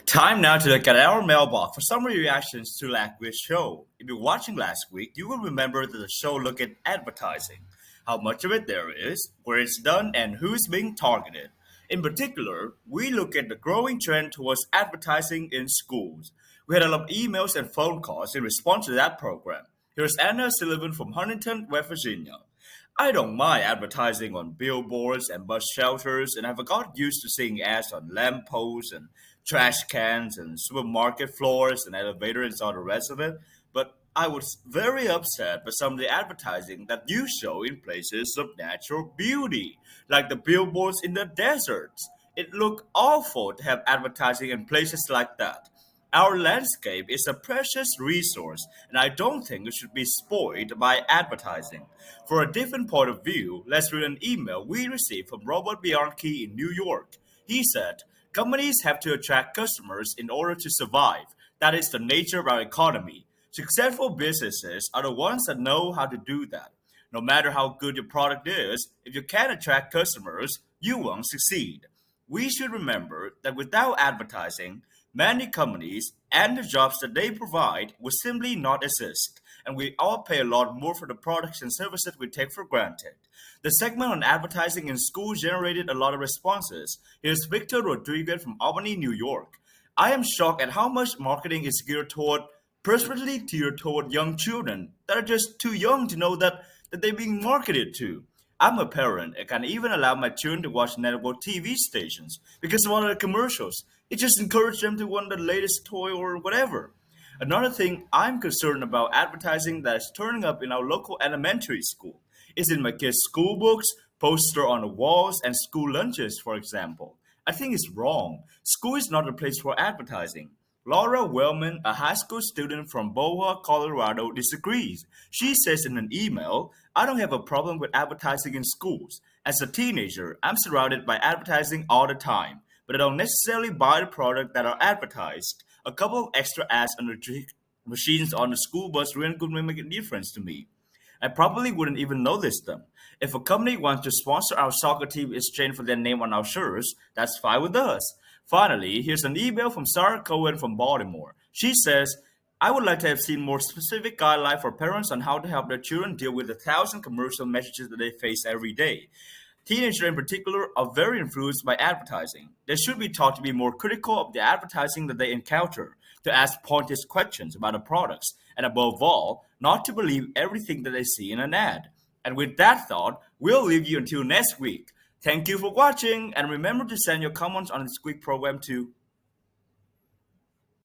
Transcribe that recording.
Time now to look at our mailbox for some reactions to last week's show. If you're watching last week, you will remember that the show looked at advertising, how much of it there is, where it's done, and who's being targeted. In particular, we look at the growing trend towards advertising in schools. We had a lot of emails and phone calls in response to that program. Here's Anna Sullivan from Huntington, West Virginia. I don't mind advertising on billboards and bus shelters, and I've got used to seeing ads on lampposts and trash cans and supermarket floors and elevators and all the rest of it. But I was very upset by some of the advertising that you show in places of natural beauty, like the billboards in the deserts. It looked awful to have advertising in places like that. Our landscape is a precious resource, and I don't think it should be spoiled by advertising. For a different point of view, let's read an email we received from Robert Bianchi in New York. He said, companies have to attract customers in order to survive. That is the nature of our economy. Successful businesses are the ones that know how to do that. No matter how good your product is, if you can't attract customers, you won't succeed. We should remember that without advertising, many companies and the jobs that they provide would simply not exist, and we all pay a lot more for the products and services we take for granted. The segment on advertising in schools generated a lot of responses. Here's Victor Rodriguez from Albany, New York. I am shocked at how much marketing is geared toward, personally geared toward young children that are just too young to know that they're being marketed to. I'm a parent and can even allow my children to watch network TV stations because of all the commercials. It just encourages them to want the latest toy or whatever. Another thing I'm concerned about advertising that is turning up in our local elementary school is in my kids' school books, poster on the walls, and school lunches, for example. I think it's wrong. School is not a place for advertising. Laura Wellman, a high school student from Boa, Colorado, disagrees. She says in an email, I don't have a problem with advertising in schools. As a teenager, I'm surrounded by advertising all the time, but I don't necessarily buy the product that are advertised. A couple of extra ads on the machines on the school bus really could make a difference to me. I probably wouldn't even notice them. If a company wants to sponsor our soccer team in exchange for their name on our shirts, that's fine with us. Finally, here's an email from Sarah Cohen from Baltimore. She says, I would like to have seen more specific guidelines for parents on how to help their children deal with the thousand commercial messages that they face every day. Teenagers in particular are very influenced by advertising. They should be taught to be more critical of the advertising that they encounter, to ask pointed questions about the products, and above all, not to believe everything that they see in an ad. And with that thought, we'll leave you until next week. Thank you for watching, and remember to send your comments on this quick program to